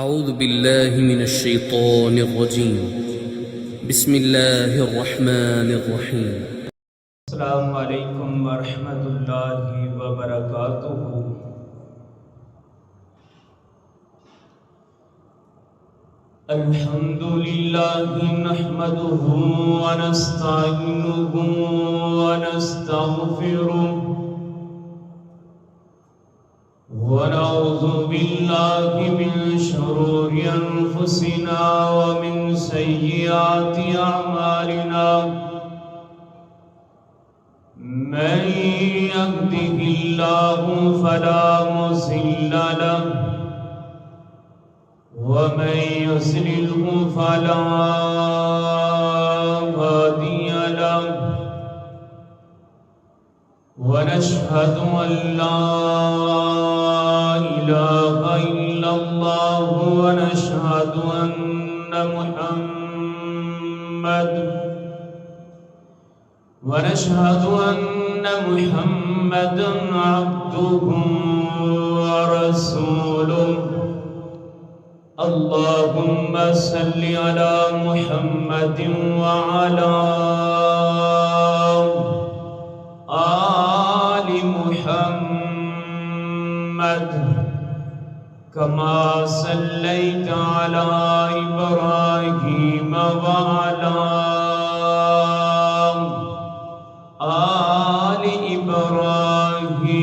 أعوذ بالله من الشيطان الرجيم بسم الله الرحمن الرحيم السلام علیکم ورحمۃ اللہ وبرکاتہ۔ الحمد للہ نحمده ونستعینه ونستغفره ونعوذ باللہ من شرور انفسنا ومن سیئات اعمالنا من يهده الله فلا مضل له ومن يضلل فلا هادي له ونشهد أن لا إله إلا الله ونشهد أن محمدا عبده ورسوله۔ اللهم صل على محمد وعلى آل محمد كما صليت على إبراهيم وعلى آل إبراهيم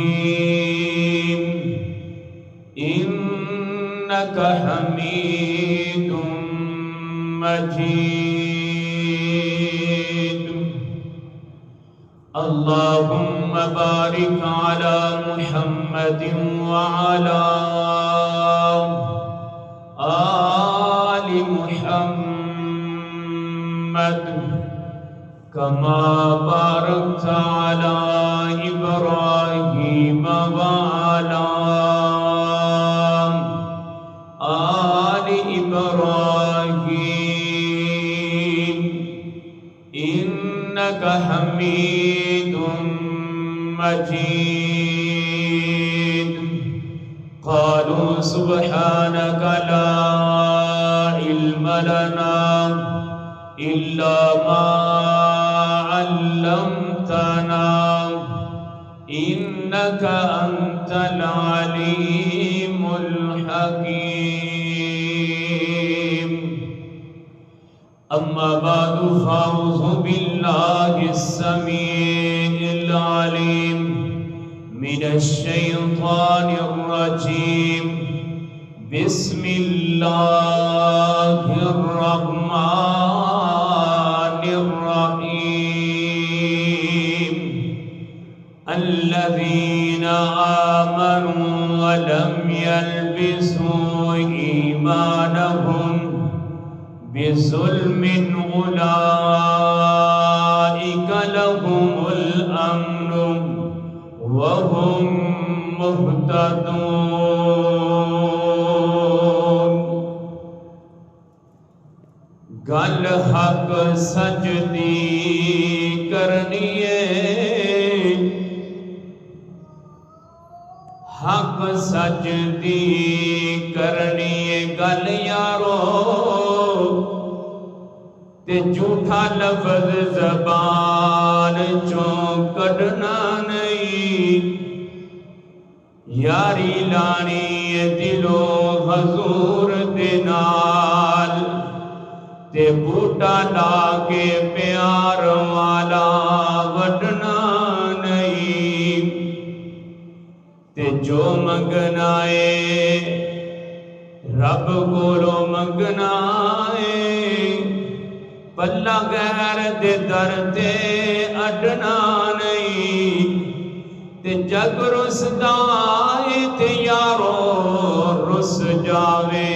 إنك حميد مجيد۔ اللهم بارك على محمد وعلى آل محمد كما باركت على إبراهيم وعلى آل إبراهيم إنك حميد مجيد۔ قالوا سبحانك لا علم لنا إلا ما علمتنا إنك أنت العليم الحكيم۔ أما بعد فأعوذ بالله السميع العليم من الشيطان الرجيم۔ بسم الله الرحمن الرحيم۔ الذين آمنوا ولم يلبسوا إيمانهم بظلم أولئك لهم الأمن وهم مهتدون۔ گل حق سجدی کرنی ہے، حق سجدی کرنی ہے گل یارو، تے جھوٹا لفظ زبان چوں کڈنا نہیں، یاری لانی دلو حضور دے نال، تے بوٹا لا کے پیار والا وڈنا نہیں، تے جو منگنا ہے رب کولو منگنا ہے، پلا غیر دے در تے اڈنا نہیں، تے جگ رسدا ہے تے یارو رس جاوے،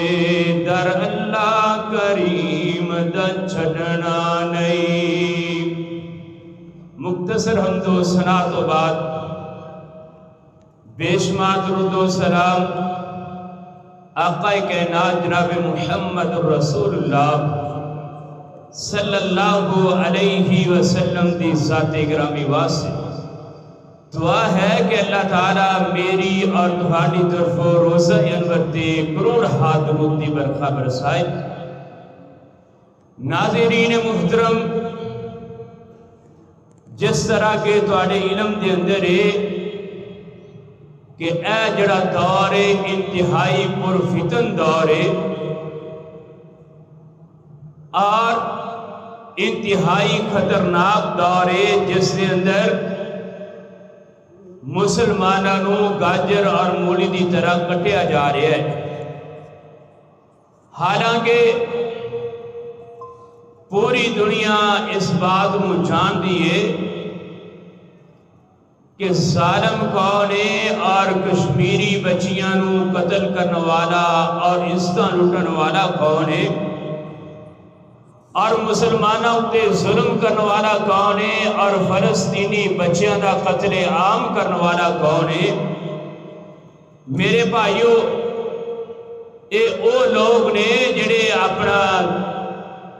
در اللہ کریم دا چھڑنا نہیں۔ مختصر حمد و ثنا تو بعد بے شمار درود و سلام آقا کائنات جناب محمد رسول اللہ صلی اللہ علیہ وسلم دی ذات گرامی واسطے دعا ہے کہ اللہ تعالیٰ میری اور تمہاری طرف روزہ انور تے کروڑ ہاتھ درود دی برکھا برسائے۔ ناظرین محترم، جس طرح کے تواڈے علم دے اندر ہے کہ اے جڑا دور ہے انتہائی پرفتن دور ہے اور انتہائی خطرناک دور ہے، جس کے اندر مسلمانوں گاجر اور مولی دی طرح کٹیا جا رہا ہے۔ حالانکہ پوری دنیا اس بات کو جانتی ہے کہ ظالم کون ہے اور کشمیری بچیاں نو قتل کرنے والا اور عزتاں لٹن والا کون ہے، اور مسلمانوں تے ظلم کرنے والا کون ہے، اور فلسطینی بچیاں دا قتل عام کرنے والا کون ہے۔ میرے بھائیو، اے او لوگ نے جڑے اپنا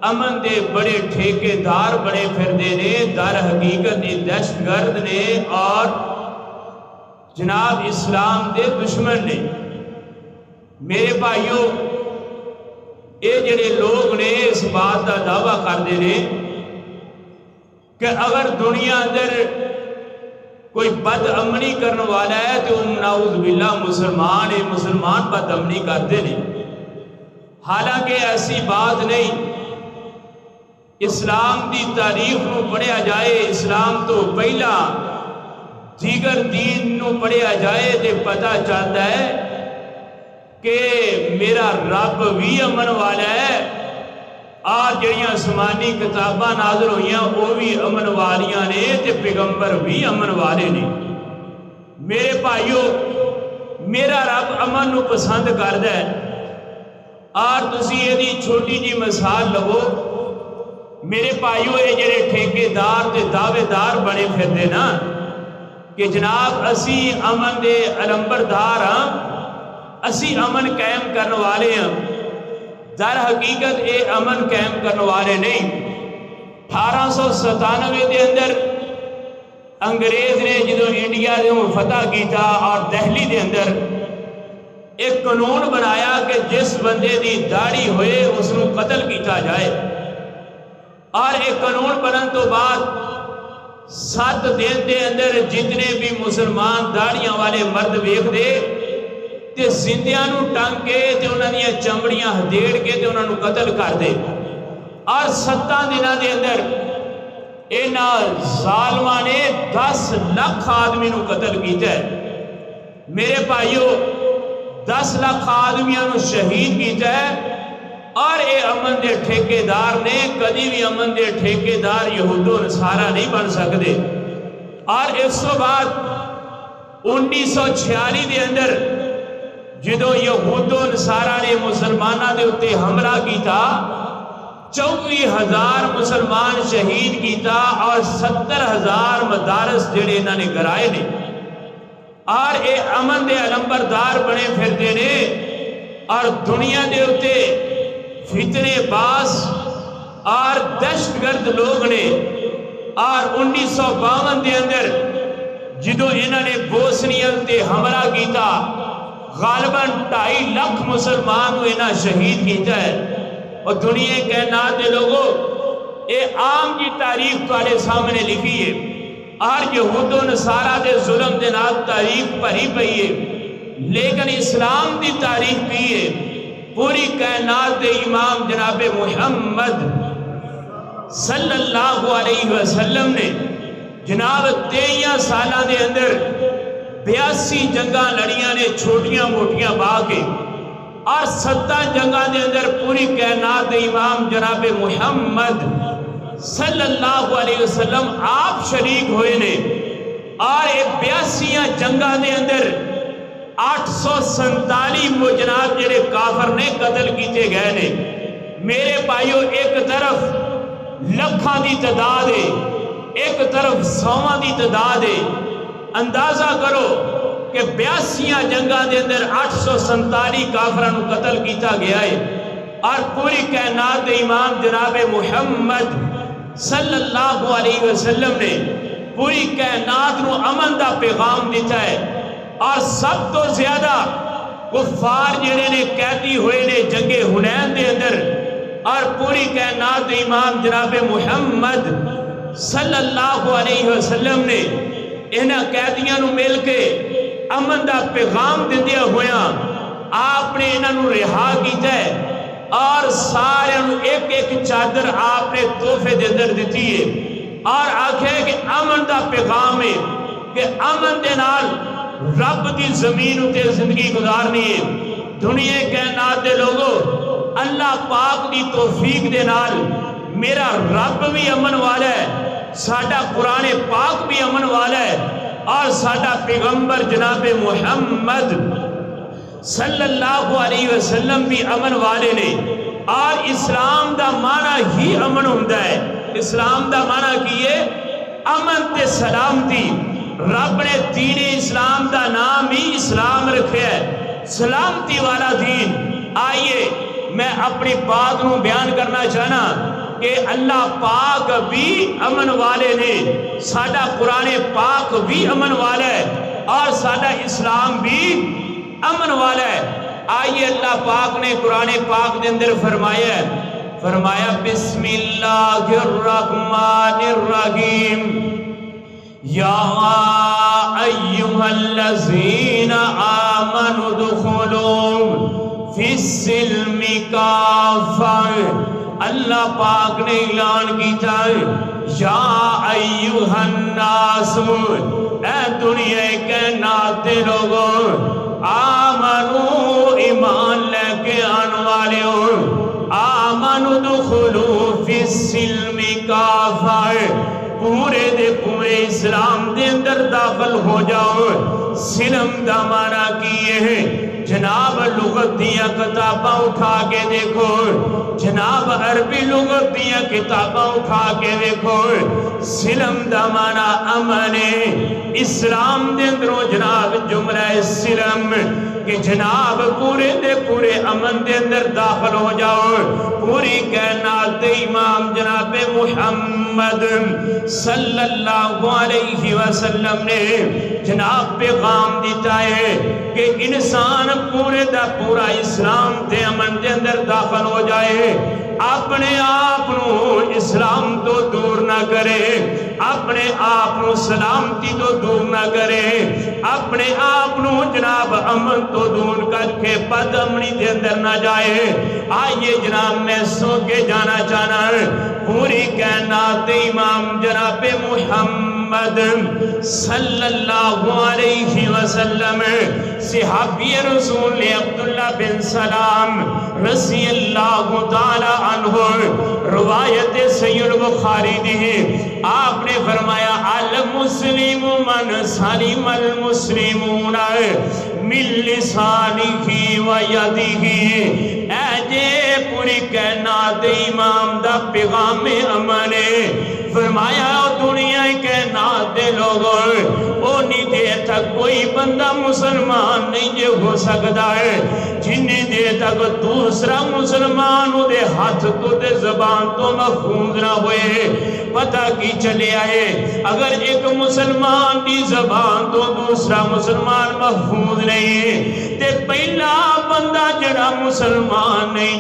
امن دے بڑے ٹھیکیدار بنے پھردے نے، در حقیقت یہ دہشت گرد نے اور جناب اسلام دے دشمن نے۔ میرے بھائیو، یہ جڑے لوگ نے اس بات کا دعویٰ کرتے ہیں کہ اگر دنیا اندر کوئی بد امنی کرنے والا ہے تو نعوذ باللہ مسلمان ہے، مسلمان بد امنی کرتے ہیں۔ حالانکہ ایسی بات نہیں۔ اسلام دی تاریخ نو پڑھیا جائے، اسلام تو پہلا دیگر دین نو پڑھیا جائے تو پتہ چلتا ہے کہ میرا رب بھی امن والا ہے اور جڑیاں آسمانی کتاباں نازل ہوئیاں وہ بھی امن والیاں نے تے پیغمبر بھی امن والے نے۔ میرے بھائیو، میرا رب امن نو پسند کردا ہے اور تسی یہ چھوٹی جی مثال لو۔ میرے بھائیو، یہ جڑے ٹھیکیدار تے دعوے دار بنے پھردے نا کہ جناب اسی امن دے علمبردار ہاں، اسی امن قائم کرنے والے ہیں، در حقیقت اے امن قائم کرنے والے نہیں۔ 1897 دے اندر انگریز نے جدو انڈیا دے فتح کیتا اور دہلی دے اندر ایک قانون بنایا کہ جس بندے دی داڑھی ہوئے اس نو قتل کیتا جائے، اور ایک قانون بنن تو بعد 7 دن دے اندر جتنے بھی مسلمان داڑھیاں والے مرد ویکھ دے تے زندیاں نو ٹنگ کے تے انہاں دیاں چمڑیاں ہدیڑ کے تے انہاں نو قتل کر دے، اور 7 دناں دے اندر انہاں ظالماں نے 10 لاکھ آدمی نو قتل کیتا ہے۔ میرے بھائیو، 10 لاکھ آدمیاں نو شہید کیتا ہے، اور اے امن دے ٹھیکیدار نے کدی بھی امن دے ٹھیکیدار یہود و نصارہ نہیں بن سکتے۔ اور اس تو بعد 1946 دے اندر جدو یہود و نصارہ نے مسلمانہ دے اتے حملہ کیتا، 24,000 مسلمان شہید کیتا اور 70,000 مدارس جڑے انہوں نے گرائے نے، اور اے امن دے علمبردار بنے پھرتے نے اور دنیا دے اتے فتنے باز اور دہشت گرد لوگ نے۔ اور 1952 دے اندر جدو انہوں نے بوسنین تے حملہ کیتا، غالباً 2.5 لاکھ مسلمان کو انہاں شہید کیتا ہے۔ اور دنیا کائنات دے لوگوں، اے عام کی تاریخ تواڈے سامنے لکھی ہے، اور یہود و نصارہ دے ظلم دے نال تاریخ بھری پئی ہے، لیکن اسلام دی تاریخ کی ہے۔ پوری کائنات دے امام جناب محمد صلی اللہ علیہ وسلم نے جناب 23 سالہ دے اندر 82 جنگاں لڑیاں نے چھوٹیاں موٹیاں با کے، اور 7 جنگاں دے اندر پوری کائنات دے امام جناب محمد صلی اللہ علیہ وسلم آپ شریک ہوئے نے، اور 82 جنگاں دے اندر 847 جناب جڑے کافر نے قتل کیتے گئے نے۔ میرے بھائیو، ایک طرف لکھاں دی تعداد ہے، ایک طرف 100 دی تعداد ہے۔ اندازہ کرو کہ 82 جنگاں دے اندر 847 کافران قتل کیتا گیا ہے، اور پوری کائنات دے امام جناب محمد صلی اللہ علیہ وسلم نے پوری کائنات نو امن دا پیغام دیتا ہے، اور سب تو زیادہ کفار جڑے نے قیدی ہوئے نے جنگ حنین دے اندر، اور پوری کائنات امام جناب محمد صلی اللہ علیہ وسلم نے انہاں قیدیاں نو مل کے امن دا پیغام دیندے ہویا آپ نے انہاں نو رہا کیتا ہے، اور سارے ایک ایک چادر آپ نے تحفے دے اندر دیتی ہے، اور آکھے کہ امن دا پیغام ہے کہ امن دے نال رب دی زمین تے زندگی گزارنی ہے۔ دنیا کائنات دے لوگوں، اللہ پاک دی توفیق دے نال میرا رب بھی امن والا ہے، ساڈا قرآن پاک بھی امن والا ہے، اور ساڈا پیغمبر جناب محمد صلی اللہ علیہ وسلم بھی امن والے نے۔ اور اسلام دا معنی ہی امن ہوتا ہے۔ اسلام دا معنی کی ہے امن تے سلامتی۔ رب نے دین اسلام دا نام ہی اسلام رکھے ہے، سلامتی والا دین۔ آئیے میں اپنی بات نو بیان کرنا چاہنا کہ اللہ پاک بھی امن والے نے، ساڈا قرآن پاک بھی امن والا ہے، اور ساڈا اسلام بھی امن والا ہے۔ آئیے اللہ پاک نے قرآن پاک دے اندر فرمایا بسم اللہ الرحمن الرحیم، یا ایہا الذین آمنوا ادخلوا فی السلم کافہ۔ اللہ پاک نے اعلان کیتا ہے یا ایہا الناس، اے دنیا کائنات کے لوگوں، آمنو ایمان لے کے آنے والے ہو، آمنو دخلو فی السلم کافہ، پورے دے پورے اسلام دے اندر داخل ہو جاؤ۔ سلم دا معنی کیے ہیں جناب لغت دیاں کتاباں اٹھا کے دیکھو، جناب عربی لغت دیاں کتاباں اٹھا کے دیکھو، سلم دا معنی امن ہے۔ اسلام دے اندروں جناب جملہ سلم کہ جناب پورے دے پورے امن دے اندر داخل ہو جاؤ۔ پوری کائنات امام جناب محمد صلی اللہ علیہ وسلم نے جناب پیغام دیتا ہے کہ انسان پورے دا پورا اسلام تے امن دے اندر داخل ہو جائے، اپنے آپ نو اسلام تو دور نہ کرے، اپنے آپ نو سلامتی تو دور نہ کرے، اپنے آپ نو جناب امن تو دور کر کے بد امنی دے اندر نہ جائے۔ آئیے جناب میں سو کے جانا چاہنا ہے پوری کائنات امام جناب محمد صلی اللہ علیہ وسلم صحابی رسول عبداللہ بن سلام رضی اللہ تعالی عنہ روایت سید بخاری دی، آپ نے فرمایا المسلم من سلم المسلمون من لسانہ و یدہ۔ اے جے پوری کائنات امام دا پیغام امن فرمایا دنیا کائنات دے لوگوں، اونی دیر تک کوئی بندہ مسلمان نہیں جے ہو سکتا ہے جنہی دیر تک دوسرا مسلمان دے ہاتھ تو دے زبان تو محفوظ نہ ہوئے۔ پتہ کی چلے آئے اگر ایک مسلمان دی زبان تو دوسرا مسلمان محفوظ نہیں تے پہلا بندہ جڑا مسلمان نہیں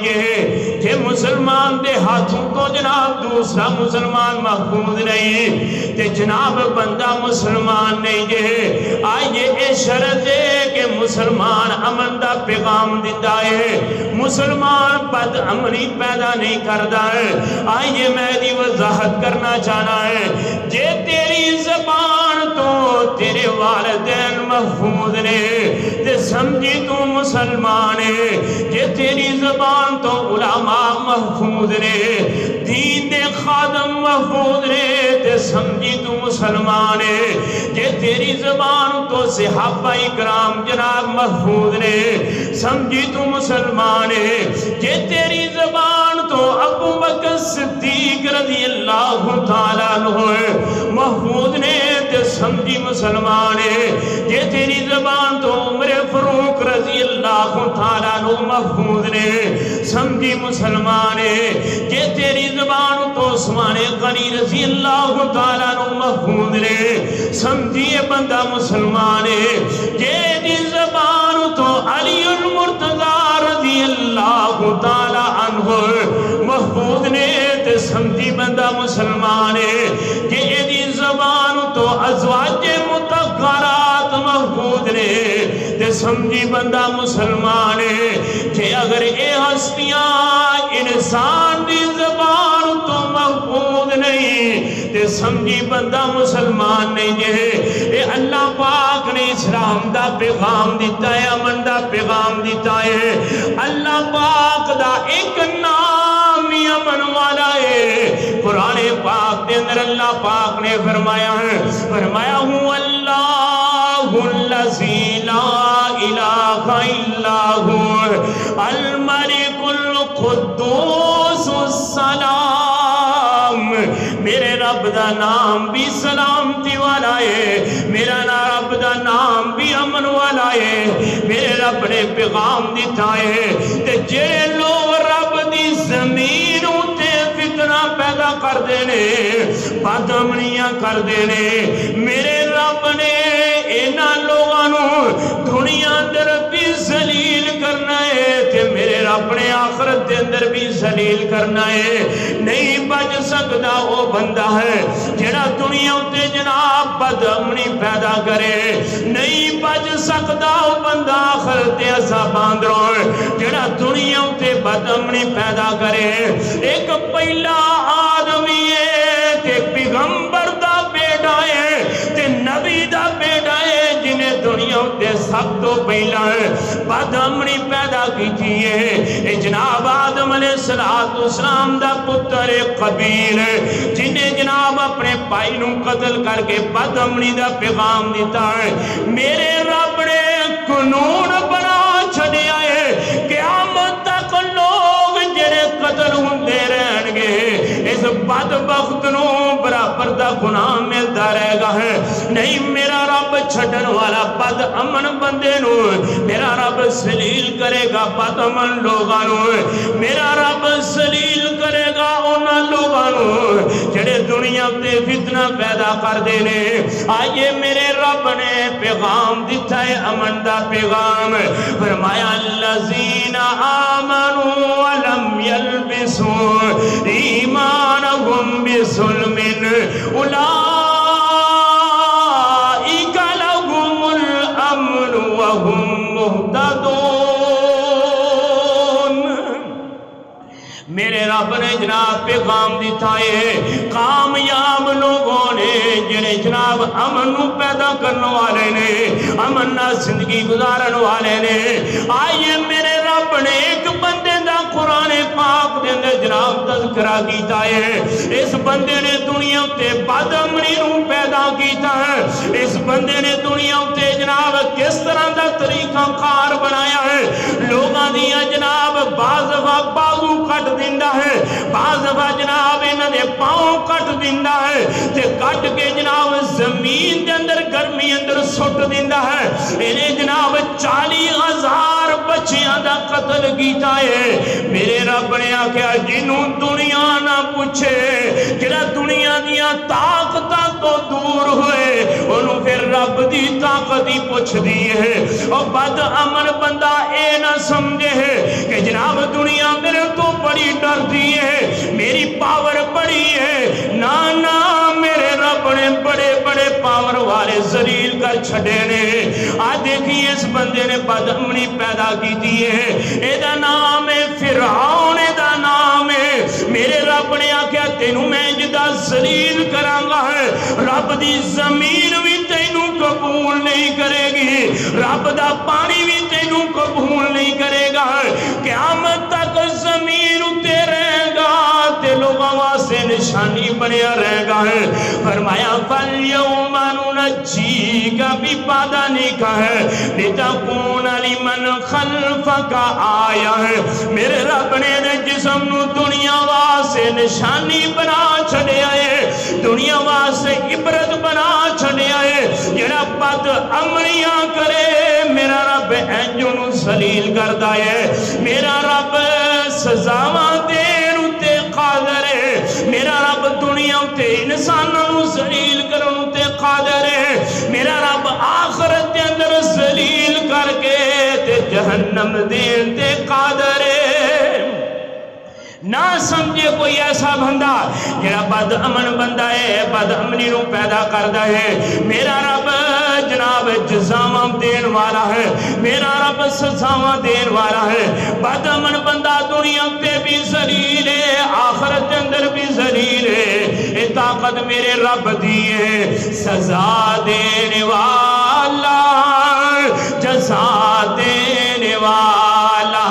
جے مسلمان دے ہاتھوں تو جناب دوسرا مسلمان محفوظ نہیں تے جناب بندہ مسلمان نہیں جے۔ آئیے اے شرط ہے کہ مسلمان امن دا پیغام دیتا ہے، مسلمان بد امنی پیدا نہیں کرتا ہے۔ آئیے میں دی وضاحت کرنا چاہنا ہے، جے تیری زبان تو تیرے والدین محفوظ نے تے سمجھی تو مسلمان ہے، جے تیری زبان تو علماء محفوظ نے، دین دے خادم محفوظ نے تے سمجھی تو مسلمان ہے، جے تیری زبان تو صحابہ اکرام جناب محفوظ نے، سمجھی تو مسلمان ہے، جے تیری زبان تو ابو بکر صدیق رضی اللہ تعالیٰ عنہ محفوظ نے سمجھی مسلمان ہے، یہ تیری زبان تو عمر فاروق رضی اللہ اللہ تعالیٰ نو محفوظ نے سمجھی مسلمان کہ تیری زبان تو عثمان غنی رضی اللہ تعالیٰ نو محفوظ نے سمجھیے بندہ مسلمان کہ دی زبان تو علی المرتضی رضی اللہ تعالیٰ عنہ محفوظ نے تے سمجھی بندہ مسلمان کہ دی زبان تو ازواج مطہرات محفوظ نے تے سمجھی بندہ مسلمان کہ اگر اے ہستیاں انسان دی زبان تو محفوظ نہیں تے سمجھی بندہ مسلمان نہیں اے اللہ پاک نے اسلام دا پیغام دیتا ہے امن دا پیغام دیتا ہے اللہ پاک دا ایک نام ہی امن والا ہے قرآن پاک دے اندر اللہ پاک نے فرمایا ہوں اللہ الذی لا الہ الا هو الملک القدوس السلام میرے رب دا نام بھی سلامتی والا ہے میرا رب دا نام بھی امن والا ہے میرے رب نے پیغام دیتا ہے تے جڑے لوگ رب دی زمین اتے فتنہ پیدا کر دینے بدامنیاں کر دینے میرے رب نے اینا لوگانوں دنیا اندر بھی ذلیل کرنا ہے تے میرے رب نے آخرت دے اندر بھی ذلیل کرنا ہے نہیں بچ سکتا وہ بندہ ہے جڑا دنیا اتے جناب بدامنی پیدا کرے نہیں بچ سکتا وہ بندہ آخرت دے عذاباں اندروں جڑا دنیا اتے بدامنی پیدا کرے ایک پہلا آدمی ہے تے پیغمبر دا بیٹا ہے تے نبی دا بیٹا ہے جنہیں دنیا اتے سب تو پہلا ہے بدامنی پیدا کی تھی جناب آدم علیہ السلام دا پتر قبیل جنہیں جناب اپنے بھائی نو قتل کر کے بدامنی دا پیغام دیتا ہے میرے رب نے قانون بنا چھڑیا ہے قیامت تک لوگ جڑے قتل ہوندے رہن گے اس بدبخت نو برابر دا گناہ ملتا رہے گا ہے نہیں میرا رب چھڑن والا بد امن بندے نو میرا رب ذلیل کرے گا بد امن لوگانو میرا رب ذلیل کرے گا انہاں لوگانو جڑے دنیا تے فتنہ پیدا کر دینے آئیے میرے رب نے پیغام دیتا ہے امن دا پیغام فرمایا الذین آمنوا ولم یلبسوا ایمانہم بظلم اولئک لہم الامن وہم مہتدون میرے رب نے جناب پیغام دیتا ہے کامیاب لوگوں نے جنہیں جناب امن نو پیدا کرنے والے نے امن نہ زندگی گزارن والے نے آئیے میرے رب نے ایک بندے دا قرآن پاک دے اندر جناب تذکرہ کیتا ہے اس بندے نے دنیا تے بد امنی نو پیدا کیتا ہے اس بندے نے دنیا تے جناب کس طرح دا طریقہ کار بنایا ہے لوگاں دیا جناب بعض وقت بازو کٹ دیندا ہے بعض وقت جناب انہاں دے پاؤں کٹ دیندا ہے تے کٹ کے جناب زمین دے اندر گرمی اندر سٹ دیندا ہے انہیں جناب 40,000 بچیاں دا قتل کیتا ہے میرے رب نے آکھیا جنوں دنیا نہ پوچھے جڑا دنیا دیا طاقتاں تو دور ہوئے انہوں پھر رب دی طاقت ہی پوچھ دی ہے اور بد امن بندہ اے نہ سمجھے ہے کہ جناب دنیا میرے تو بڑی ڈر دی ہے میری پاور بڑی ہے نانا میرے رب نے بڑے بڑے پاور والے ذلیل کر چھڑے نے آج دیکھیے اس بندے نے بد امنی پیدا کی دی ہے اے دا نام ہے فرعون دا نام ہے میرے رب نے آکھیا تینوں میں جدا ذلیل کرانگا ہے رب دی زمین بھی تینوں قبول نہیں کرے گی رب دا پانی بھی تینوں قبول نہیں کرے گا قیامت تک زمین اتے رہے گا تے لوگوں واسطے نشانی بنیا رہے گا ہے فرمایا فَالْيَوْمَ نُنَجِّيكَ بِبَدَنِكَ لِتَكُونَ لِمَنْ خَلْفَكَ آیَةً میرے رب نے جسم نو دنیا واسے نشانی بنا چھڑیا ہے دنیا واسے عبرت بنا چھڑیا ہے جڑا بد عملیاں کرے میرا رب انجوں نو ذلیل کردا ہے میرا رب سزاواں دین اُتے قادر ہے میرا رب دنیا اُتے انساناں نو ذلیل کرن اُتے قادر ہے میرا رب آخرت دے اندر ذلیل کر کے تے جہنم دین تے قادر ہے نہ سمجھے کوئی ایسا بندہ جڑا بد امن بندہ ہے بد امنی نو پیدا کردا ہے میرا رب جناب جزاواں دین والا ہے میرا رب سزاواں دین والا ہے بد امن بندہ دنیا تے بھی ذلیل ہے آخرت کے اندر بھی ذلیل ہے یہ طاقت میرے رب دی ہے سزا دینے والا جزا دینے والا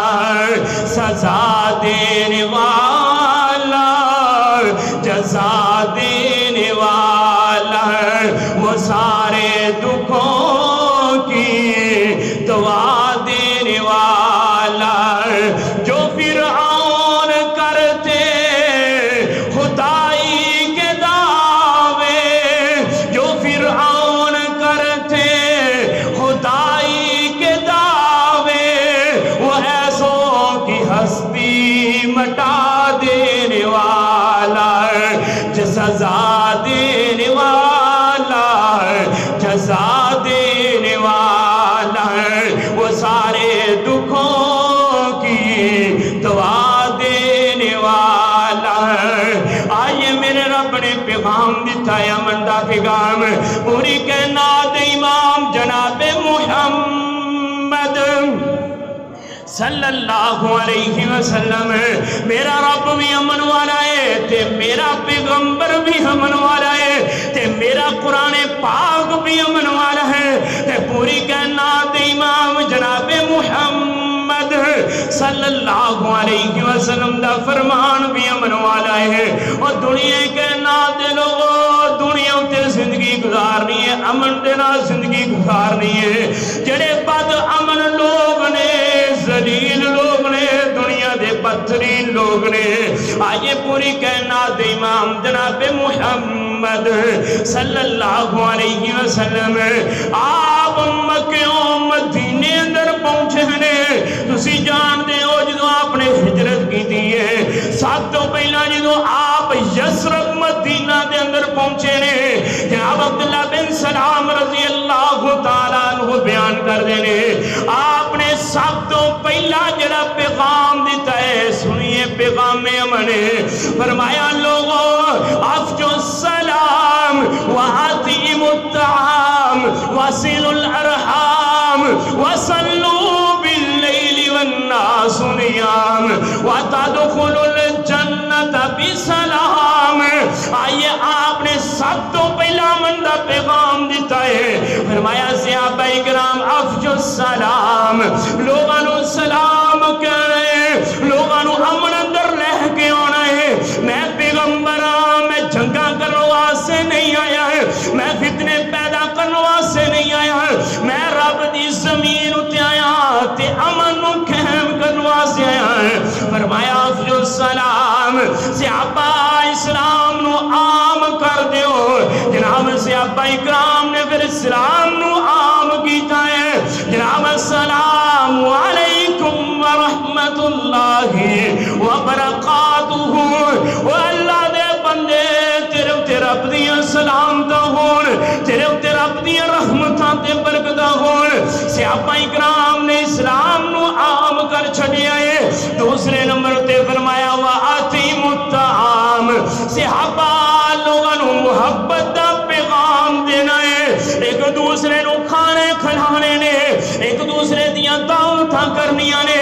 سزا دینے والا جزا دینے والا وہ سارے دکھوں کی دعا دینے والا جو فرعون کرتے خدائی کے دعوے جو فرعون کرتے خدائی کے دعوے وہ ایسوں کی ہستی مٹا دینے والا سزا دینے والا جزا دینے والا وہ سارے دکھوں کی دعا دینے والا آئیے میرے رب نے پیغام دیتا ہے امن دا پیغام پوری کائنات امام جناب محمد صلی اللہ علیہ وسلم میرا رب بھی امن والا ہے تے میرا پیغمبر بھی امن والا ہے تے میرا قرآن پاک بھی امن والا ہے تے پوری کائنات امام جناب محمد صلی اللہ علیہ وسلم دا فرمان بھی امن والا ہے اور دنیا کائنات دے لوگوں دنیا تے زندگی گزارنی ہے امن دے نال زندگی گزارنی ہے جڑے بد امن لوگ نے ذلیل لوگ نے دنیا دے بدترین لوگ نے آئیے پوری کائنات امام جناب محمد صلی اللہ علیہ وسلم آپ مکیوں مدینے اندر پہنچے نے تسی جان دے ہو جدو آپ نے ہجرت کی دیئے ساتھ تو پہلا جدو آپ یسرب مدینہ دے اندر پہنچے نے جناب عبداللہ بن سلام رضی اللہ تعالیٰ عنہ بیان کر دینے آپ نے سب تو پہلا جڑا پیغام دیتا ہے سنیے پیغام امن فرمایا لوگوں افشوا السلام وآتیموا الطعام وصلوا الارحام وصلوا باللیل والناس نیام وتدخلوا الجنت بسلام آئیے آپ نے سب تو پہلا مندہ پیغام دیتا ہے فرمایا صحابہ اکرام افشوا السلام لوگانو سلام کرے لوگانو امن اندر رہ کے آنا ہے میں پیغمبر میں جنگا کرنے واسطے نہیں آیا ہے میں فتنے پیدا کرنے واسطے نہیں آیا ہے میں رب دی زمین اتے آیا تے امن نو قائم کرنے واسطے آیا ہے فرمایا افشوا السلام صحابہ اسلام نو عام کر دیو جناب صحابہ اکرام نے پھر اسلام نو عام کیتا ہے جناب السلام علیکم ورحمت اللہ وبرکاتہ وہ اللہ دے بندے تیرے تے رب دیاں سلامتاں ہون تیرے تے رب دیاں رحمتاں تے برکتاں ہون صحابہ اکرام نے اسلام نو عام کر چھڑیا ہے دوسرے نمبر تے فرمایا وآتیموا الطعام صحابہ لوگاں نو محبت دا پیغام دینا ہے ایک دوسرے نو کھانے کھلانے نے ایک دوسرے دیاں دعوتاں کرنیاں نے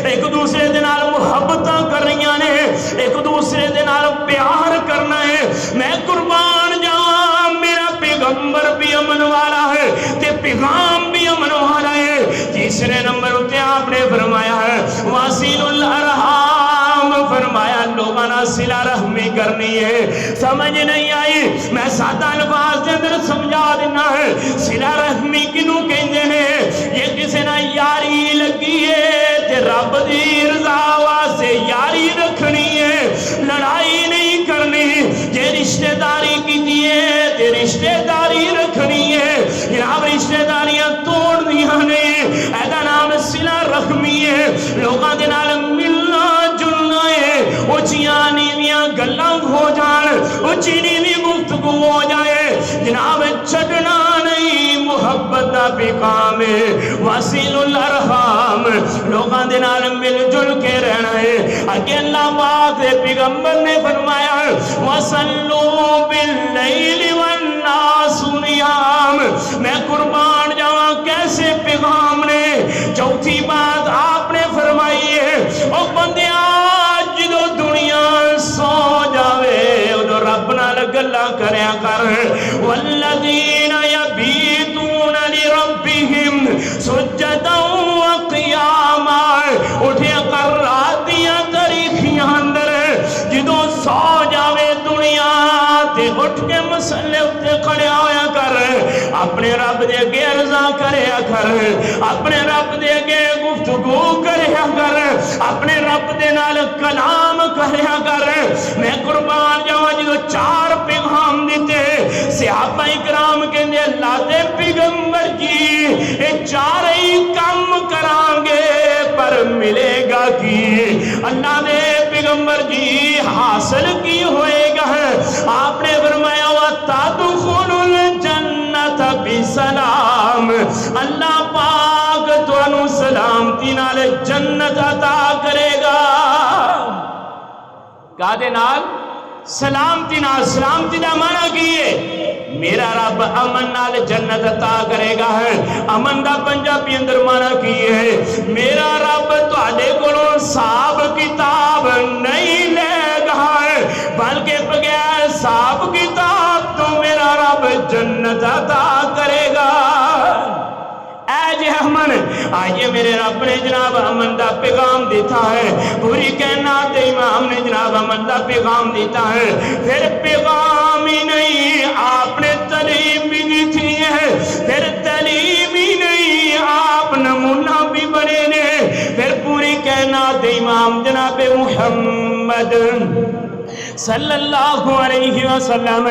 ایک دوسرے دے نال محبتاں کرنیاں نے ایک دوسرے دے نال پیار کرنا ہے میں قربان جاواں میرا پیغمبر بھی امن والا ہے تے پیغام بھی امن والا ہے تیسرے نمبر تے آپ نے فرمایا ہے واسیل الارحام فرمایا لوگاں صلہ رحمی کرنی ہے. سمجھ نہیں آئی؟ میں سادہ الفاظ کے اندر سمجھا دینا ہے. صلہ رحمی کنوں کہندے نے؟ یہ کسی نہ یاری لگی ہے تے رب دی رضا واسطے یاری رکھنی ہے، لڑائی نہیں کرنی. جے رشتہ داری کی ہے تے رشتہ داری رکھنی ہے. جناب رشتہ داریاں توڑ دیا نہیں، ایدا نام صلہ رحمی ہے. لوگاں دے نال ملنا جلنا ہے، اچھیاں نیویاں گلاں ہو جان، اچھی نیوی گفتگو ہو جائے. جناب چھڑنا نہیں، محبت دا پیغام ہے. وصل الارحام، لوگاں دے نال مل جل کے رہنا ہے. اگے اللہ پاک دے پیغمبر نے فرمایا وصلوا باللیل والناس نیام. میں قربان جاواں کیسے پیغام نے. چوتھی بات آپ نے فرمائی ہے او بندیاں جدو دنیا سو جاوے ادو رب نال گلاں کریا کر. والذین یبیتون لربہم سجدا وقیاما، اٹھیا کر رات دیاں تاریخیاں اندر جدو سو جاوے دنیا تے اٹھ کے مسلے اتے کھڑیا ہویا کر. اپنے رب دے اگے عرضاں کریا کر، اپنے رب دے اگے گفتگو کریا کر، اپنے رب دے نال کلام کریا کر. میں قربان جاواں جدو چار پیغام دیتے صحابہ اکرام کہندے اللہ دے پیغمبر جی اے چار ہی کام کران گے پر ملے گا کی؟ اللہ دے پیغمبر جی حاصل کی ہوئے گا؟ آپ نے فرمایا وَتَدْخُلُ الْجَنَّةَ بِسَلَامٍ، اللہ پاک تانوں سلامتی نال جنت عطا کرے گا. کادے نال؟ سلامتی نال. سلامتی دا معنی کی ہے؟ میرا رب امن نال جنت عطا کرے گا. امن دا پنجابی اندر معنی کی ہے میرا رب تواڈے کولوں حساب کتاب نہیں لے گا بلکہ بغیر حساب کتاب تو میرا رب جنت عطا کرے گا. اے جے امن، آئیے میرے رب نے جناب امن دا پیغام دیتا ہے. پوری کائنات امام نے جناب امن دا پیغام دیتا ہے. پھر پیغام ہی نہیں آپ نے تعلیم بھی دی تھی ہے. پھر تعلیم ہی نہیں آپ نمونہ بھی بنے نے. پھر پوری کائنات امام جناب محمد صلی اللہ علیہ وسلم.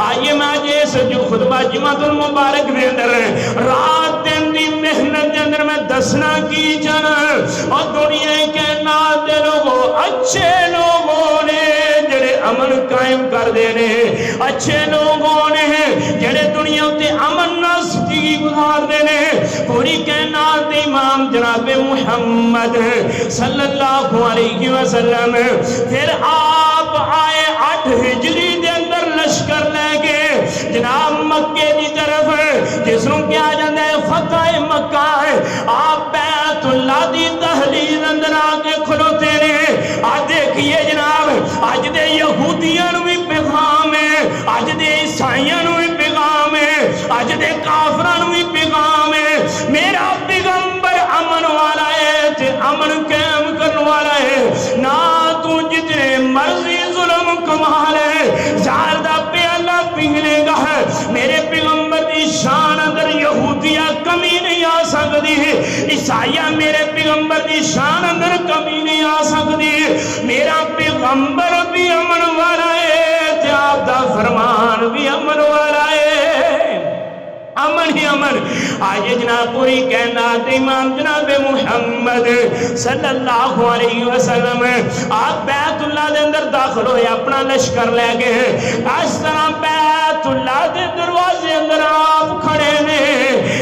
آئیے میں جیس جو خطبہ جمعۃ المبارک دے اندر رات دن دی محنت دے اندر میں دسنا کی جانا اور دنیا کے نات دے لوگوں اچھے لوگوں نے جڑے امن قائم کر دینے، اچھے لوگوں نے جڑے دنیا تے امن نہ زندگی گزار دینے. پوری کائنات امام جناب محمد صلی اللہ علیہ وسلم. پھر آپ آئے 8 ہجری دے اندر لشکر لے کے جناب مکے دی طرف جس نوں کیا جاندا ہے فتح مکہ ہے. آپ بیت اللہ دی دہلیز اندر آ کے کھلوتے نے. آج دیکھیے جناب اج دے یہودیاں نوں بھی پیغام ہے، اج دے عیسائیاں نوں بھی پیغام ہے، اج دے کافراں نوں بھی پیغام ہے. میرا پیغمبر امن والا ہے تے امن قائم کرنے والا ہے. نہ تو جتنے مرضی ظلم کما لے زہر دا پیالہ پی لے گا. میرے پیغمبر دی شان اندر یہودیہ کمی نہیں آ سکتی، عیسائیہ میرے پیغمبر دی شان اندر کمی نہیں آ سکتی. میرا پیغمبر بھی امن والا ہے تے آپ دا فرمان بھی امن والا ہے. امن ہی امن. آئیے جناب پوری کائنات امام جناب محمد صلی اللہ علیہ وسلم آپ بیت اللہ دے اندر داخل ہوئے اپنا لشکر لے گئے. اس طرح بیت اللہ دے دروازے اندر آپ کھڑے نے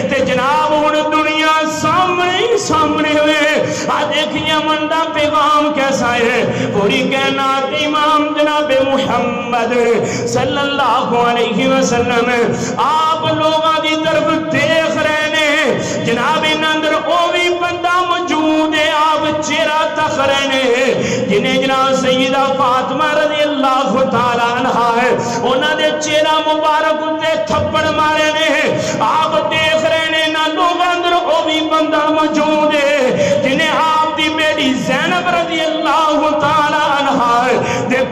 تے جناب ہن دنیا سامنے ہوئے. آج دیکھیں امن دا پیغام کیسا ہے. پوری کائنات امام جناب محمد صلی اللہ علیہ وسلم آپ لوگاں دی طرف دیکھ رہے نے. جناب ان اندر او بھی بندہ موجود ہے آپ چہرہ تک رہے نے جنہیں جناب سیدہ فاطمہ رضی اللہ تعالیٰ عنہ ہے. انہاں دے چہرہ مبارک تے تھپڑ مارے نے. آپ دیکھ رہے نے نہ لوگاں اندر او بھی بندہ موجود ہے جنہیں آپ دی بیٹی زینب رضی اللہ تعالیٰ عنہ دے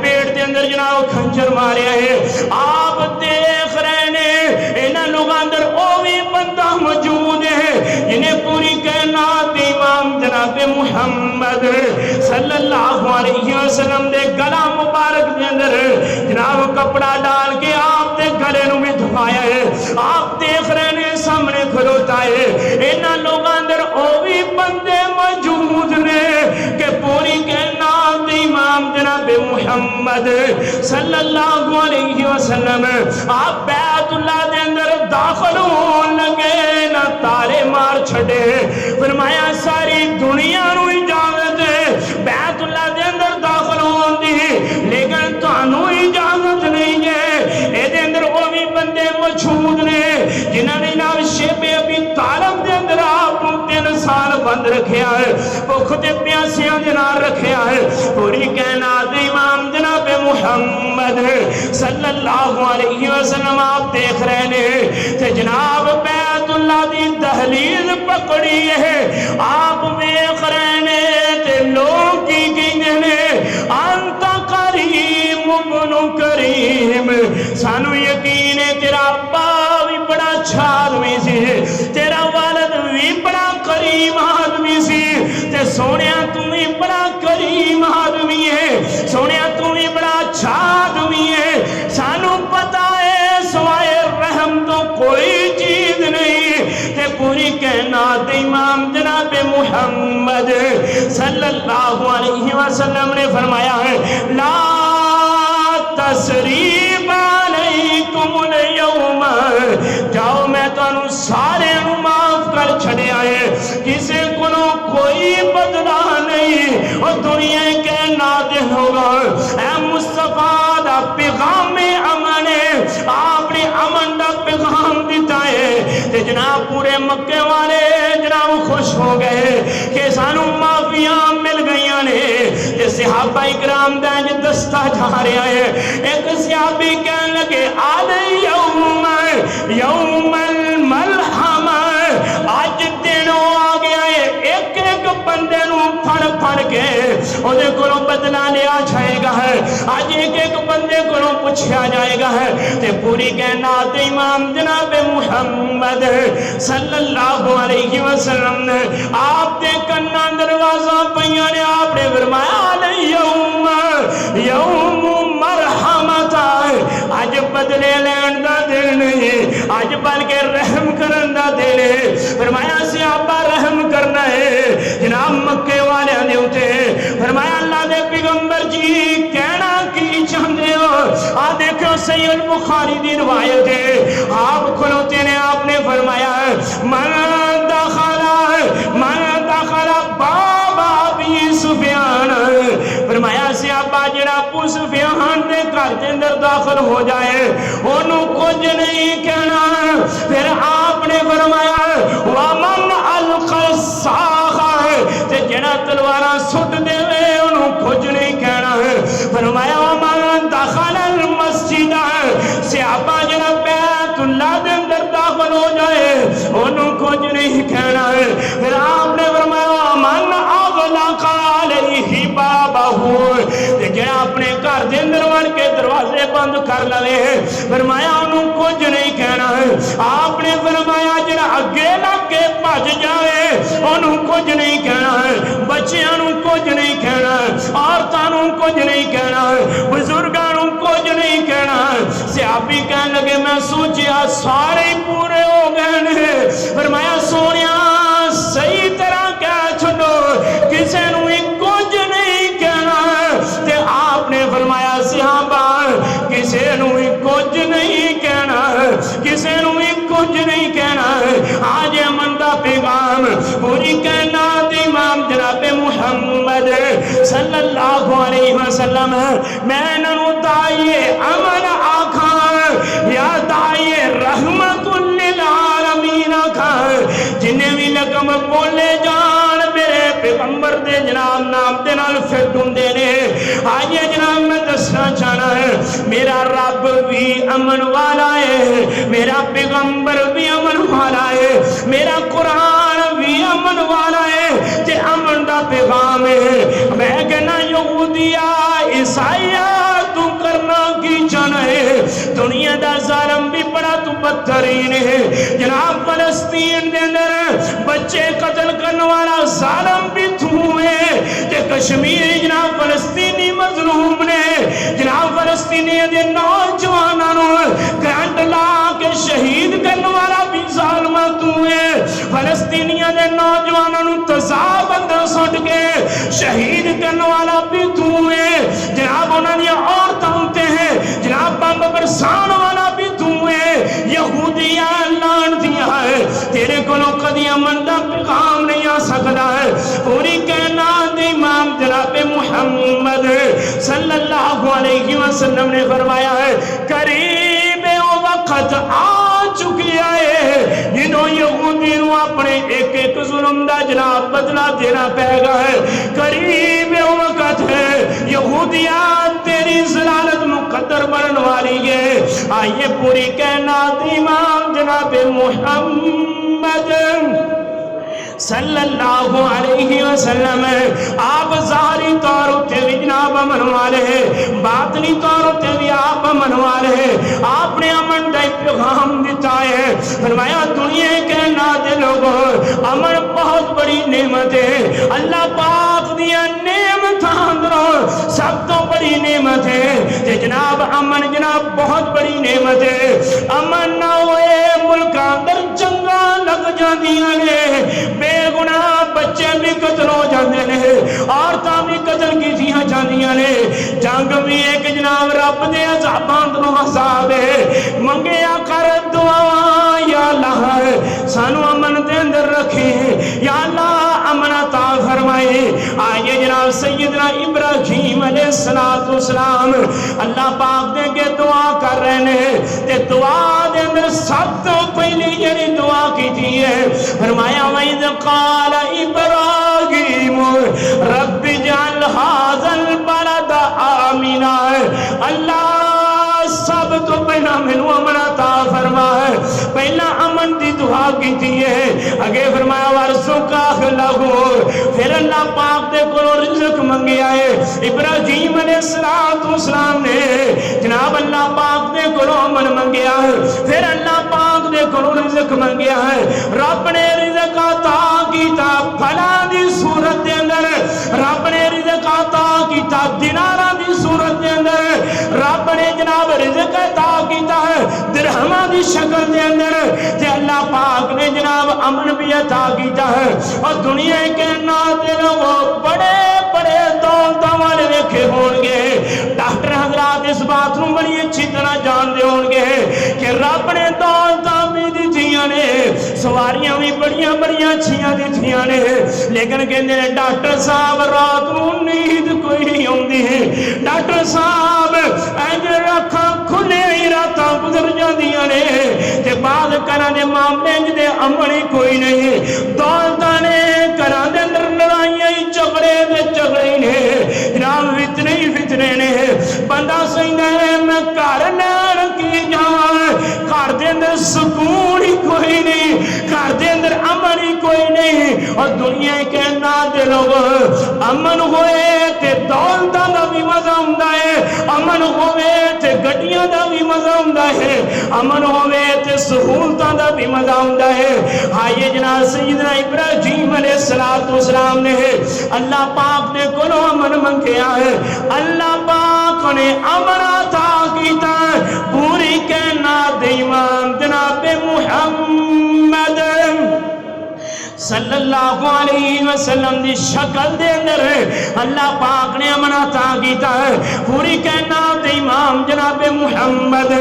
فرما رہے ہیں آپ دیکھ رہے ہیں انہاں لوگاں اندر او بھی بندہ موجود ہے جنہیں پوری کائنات امام جناب محمد صلی اللہ علیہ وسلم دے گلا مبارک دے اندر جناب کپڑا ڈال کے آپ دے گلے نو بھی دھوایا ہے آپ دیکھ رہے ہیں سامنے کھلوتا ہے انہاں لوگاں اندر او بھی بندے موجود نے کہ پوری کائنات امام جناب محمد صلی اللہ علیہ وسلم آپ بیت اللہ دے اندر داخل ہون لگے نہ تارے مار چھڑے فرمایا ساری دنیا نو اجازت ہے بیت اللہ دے اندر داخل ہون دی لیکن تانوں اجازت نہیں ہے اے دے اندر وہ بھی بندے موجود نے جنہاں نے نام شیب ابی طالب دے اندر آپ 3 سال بند رکھیا ہے بھوک تے پیاسیاں دے نال رکھیا ہے پوری کائنات امام جناب محمد صلی اللہ علیہ وسلم آپ دیکھ رہے ہیں تے جناب بیت اللہ دی دہلیز پکڑی ہے آپ دیکھ رہے ہیں تے لوگ کی کہندے نے انت کریم ابن کریم سانو یقین ہے تیرا ابا بھی بڑا اچھا آدمی سی تیرا والد بھی بڑا کریم آدمی سی تے سونیا تم بھی بڑا کریم آدمی ہے سونیا تم بھی بڑا اچھا آدمی ہے سانو پتا ہے سوائے رحم تو کوئی چیز نہیں تے پوری کائنات امام جناب محمد صلی اللہ علیہ وسلم نے فرمایا ہے لا تسریب علیکم اليوم جاؤ میں تانوں سارے نوں معاف کر چھڑیا ہے کسے کولوں کوئی بدلہ نہیں اور دنیا کے نادل ہوگا اے مصطفیٰ دا پیغام امن آپ نے امن دا پیغام دیتا ہے تے جناب پورے مکے والے جناب خوش ہو گئے کہ سانوں معافیاں مل گئیاں نے تے صحابہ اکرام دا دستہ جا رہا ہے ایک صحابی کہنے لگے آلِ یوم الملحمہ آج دنوں آ گیا ہے ایک ایک بندے نو پھڑ کے اودے کولوں بدلہ لیا جائے گا ہے آج ایک ایک بندے کولوں پوچھا جائے گا ہے تے پوری کائنات امام جناب محمد صلی اللہ علیہ وسلم نے آپ دے کنا دروازہ پیاں نے آپ نے فرمایا یوم مرحمت آج بدلے لین دا دل نہیں آج بلکہ رحم کرن دا دل ہے فرمایا صحابہ رحم کرنا ہے جناب مکے والے نے اٹھے فرمایا اللہ دے پیغمبر جی کہنا کی چاہتے ہو آ دیکھو صحیح البخاری دی روایت ہے آپ کھلوتے نے آپ نے فرمایا من دخل باب ابی سفیان فرمایا صحابہ جڑا ابو سفیان دے گھر دے اندر داخل ہو جائے انہوں کچھ نہیں کہنا پھر آپ نے فرمایا ومن القى الساخ تے جڑا تلواراں سٹ دے انہوں کچھ نہیں کہنا فرمایا ومن دخل المسجد صحابہ جڑا بیت اللہ دے اندر داخل ہو جائے انہوں کچھ نہیں کہنا پھر آپ نے فرمایا ومن اغلق علیہ بابہ جڑا اپنے گھر دے اندر وڑ کے دروازے بند کر لے فرمایا انہوں کچھ نہیں کہنا آپ نے فرمایا جڑا اگے لگ کے بھج جائے انہوں کچھ نہیں کہنا بچیاں نوں کچھ نہیں کہنا عورتاں نوں کچھ نہیں کہنا بزرگاں نوں کچھ نہیں کہنا صحابی کہنے لگے میں سوچیا سارے پورے ہو گئے فرمایا سونیا صحیح طرح کہہ چھڈو کسے نوں کچھ نہیں کہنا تے آپ نے فرمایا صحابہ کسے نوں کچھ نہیں کہنا کسے نوں کچھ نہیں کہنا آج امن دا پیغام پوری کائنات امام جناب محمد صلی اللہ علیہ وسلم میں انہوں دائیے امن آکھاں یا دائیے رحمت للعالمین آکھاں جنہیں بھی لگم بولے جان میرے پیغمبر دے جناب نام دے نال فردون دے نے آئیے جناب میں دسنا چاہنا ہے میرا رب بھی امن والا ہے میرا پیغمبر بھی امن والا ہے میرا قرآن بھی امن والا ہے تے امن دا پیغام ہے میں کہنا یہودیہ عیسائیہ تو کرنا کی چاہنا دا ظالم بھی بڑا تو بدترین ہے جناب فلسطین دے اندر بچے قتل کرنے والا ظالم بھی تو ہے کہ کشمیر جناب فلسطینی مظلوم نے جناب فلسطینی دے نوجوانوں کرنٹ لا کے شہید کرنے والا بھی ظالم تو ہے فلسطینیاں دے نوجوانوں تذاب اندر سٹ کے شہید کرنے والا بھی تو ہے جناب انہوں نے عورتیں ہوتے ہیں جناب بم برسان والا بھی تو ہے یہودیاں لان دیا ہے تیرے کلوں کدی امن دا پیغام نہیں آ سکتا ہے پوری کائنات دے امام جناب محمد صلی اللہ علیہ وسلم نے فرمایا ہے قریب وقت آ چکی ہے جنہوں یہودی نو اپنے ایک ایک ظلم دا جناب بدلہ دینا پائے گا ہے قریب وقت ہے یہودیان تیری ضلالت مقدر بنن والی ہے آئیے پوری کائنات امام جناب محمد صلی اللہ علیہ وسلم آپ ظاہری طور تے بھی جناب امن والے ہیں باطنی طور تے بھی آپ امن والے ہیں آپ نے امن دا پیغام دیتا ہے فرمایا دنیا کے نادے لوگوں امن بہت بڑی نعمت ہے اللہ پاک دیا نعمت اندروں سب تو بڑی نعمت ہے کہ جناب امن جناب بہت بڑی نعمت ہے امن نہ ہوئے ملک اندر جنگاں لگ جاندیاں نے بے گناہ بچے بھی قتل ہو جاندے نے عورتاں بھی قتل کیتیاں جاندیاں نے جنگ بھی ایک جناب رب دے عذاباں اندروں عذاب ہے منگیا کر دعا یا اللہ سانو امن دے اندر رکھے یا اللہ امن عطا فرمائے آئیے جناب سیدنا ابراہیم علیہ السلام اللہ پاک دے کے دعا کر رہے ہیں تے دعا دے اندر سب تو پہلی جڑی دعا کی تھی ہے فرمایا وَإِذْ قَالَ إِبْرَاهِيمُ رَبِّ اجْعَلْ هَٰذَا الْبَلَدَ آمِنًا اللہ سب تو پہلا مینوں امن عطا فرما ہے پہلا امن دی دعا کی تھی ہے اگے فرمایا وَارْزُقْهُ أَهْلَهُ پھر اللہ پاک دے کولوں رزق منگیا ہے ابراہیم علیہ السلام نے جناب اللہ پاک دے کولوں امن منگیا ہے پھر اللہ پاک دے کولوں رزق منگیا ہے رب نے رزق عطا کیتا پھلاں دی صورت دے اندر رب نے رزق عطا کیتا دیناراں دی صورت دے اندر رب نے جناب رزق عطا کیتا ہے درہماں دی شکل دے اندر تے اللہ پاک نے جناب امن بھی عطا کیتا ہے اور دنیا کے ناتے لوگوں بڑے بڑے دولتاں والے دیکھے ہون گے ڈاکٹر حضرات اس بات نو بڑی اچھی طرح جان دے ہون گے کہ رب نے دولتاں بھی دتیاں نے سواریاں بھی بڑیاں بڑیاں اچھیاں دتیاں نے لیکن کہندے نے ڈاکٹر صاحب رات نو نیند کوئی نہیں آندی ڈاکٹر صاحب اینج رکھاں کھلے ہی راتاں گزر جاندیاں نے تے بعد کراں دے معاملے دے امن ہی کوئی نہیں دولتاں نے کراں دے اندر لڑائیاں ہی جھگڑے نے جناب فتنے نے بندہ سمجھدا ہے میں گھر نال کی جاواں گھر دے اندر سکون ہی کوئی نہیں گھر دے اندر امن ہی کوئی نہیں اور دنیا کے نات دے لوگ امن ہوئے تے دولتاں دا بھی مزہ ہوندا ہے امن ہوئے تے گڈیاں دا بھی مزہ ہوندا ہے امن ہوئے تے سہولتاں دا بھی مزہ ہوندا ہے آئیے جناب سیدنا ابراہیم علیہ السلام نے اللہ پاک نے کولوں امن منگیا ہے اللہ پاک نے امن عطا کیتا پوری کائنات دے امام جناب محمد صلی اللہ علیہ وسلم دی شکل دے اندر اللہ پاک نے امن عطا کیتا ہے پوری کائنات دے امام جناب محمد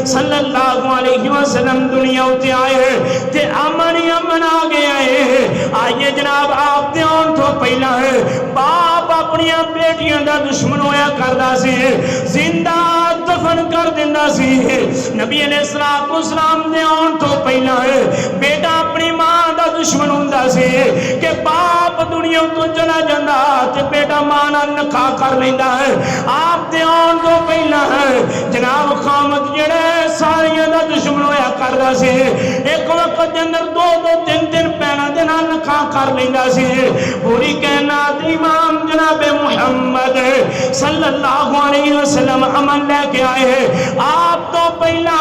صلی اللہ علیہ وسلم دنیا اتے آئے تے امن ہی امن آ گیا ہے آئیے جناب آپ دے آن تو پہلا ہے باپ اپنی بیٹیاں دا دشمن ہویا کردا سی زندہ دفن کر دیندا سی نبی علیہ السلام دے آن تو پہلا ہے بیٹا اپنی ماں دا دشمن ہوندا سی کہ باپ دنیا تو چلا جاندا تے بیٹا ماں نال نکاح کر لیندا ہے آپ دے آن تو پہلا ہے جناب خامد جڑے ساریاں دا دشمن ہویا کردا سی ایک وقت دے اندر دو دو تین تین پیراں دے نال نکاح کر لیندا سی پوری کائنات امام جناب محمد صلی اللہ علیہ وسلم امن لے کے آئے ہیں آپ تو پہلا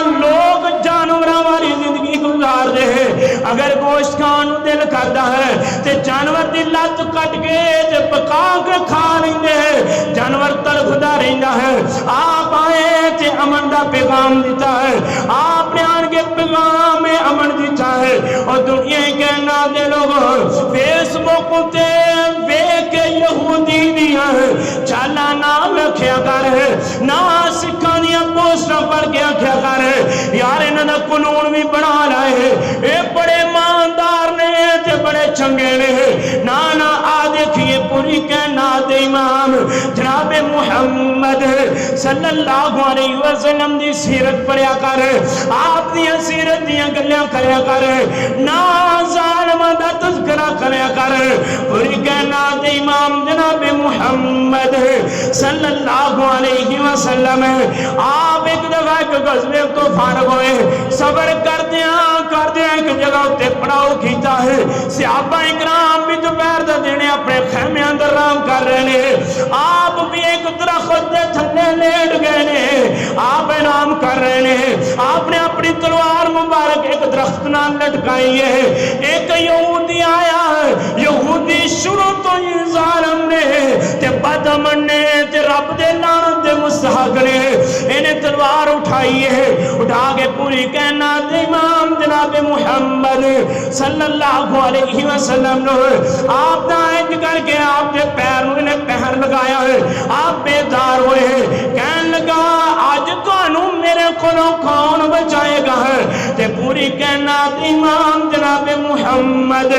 لوگ جانوراں والی زندگی گزار دے ہیں اگر گوشت کھان نوں دل کردا ہے تے جانور دی لت کٹ کے تے پکا کے کھا لیندے ہیں جانور تڑپدا رہندا ہے آپ آئے تے امن دا پیغام دیتا ہے آپ نے آن کے پیغام امن دیتا ہے اور دنیا کے نا دے لوگ فیس بک تے ویکھ کے یہودی دیاں چالا نام رکھیا کر نہ سکھاں دیاں پوسٹاں پڑھ کے آکھیا کر یار انہاں دا قانون بھی بنا لائے اے بڑے ایماندار نے تے بڑے چنگے نے نا نا آ دیکھیے پوری کائنات امام جناب محمد صلی اللہ علیہ وسلم دی سیرت پڑھیا کر آپ دی سیرت دیاں گلیاں کریا کر نا ظالماں دا تذکرہ کریا کر پوری کائنات امام جناب محمد صلی اللہ علیہ وسلم آپ ایک دفعہ ایک غزوے تو فارغ ہوئے صبر کردیاں ایک جگہ تے پڑاؤ کیتا ہے صحابہ اکرام بھی دوپہر دا دینے اپنے خیمے اندر رام کر رہے ہیں آپ بھی ایک درخت دے تھلے لیٹ گئے نے آپ انعام کر رہے ہیں آپ نے اپنی تلوار مبارک ایک درخت نال لٹکائی ہے ایک یہودی آیا ہے یہودی شروع تو یہ ظالم نے تے بدامن نے تے رب دے لعنت دے مستحق نے انہیں تلوار اٹھائی ہے اٹھا کے پوری کائنات امام جناب محمد صلی اللہ علیہ وسلم نے آپ دا انج کر کے آپ دے پیر نوں انہیں پہر لگایا ہے آپ بیدار ہوئے ہیں کہنے لگا آج تانوں میرے کولوں کون بچائے گا تے پوری کائنات امام جناب محمد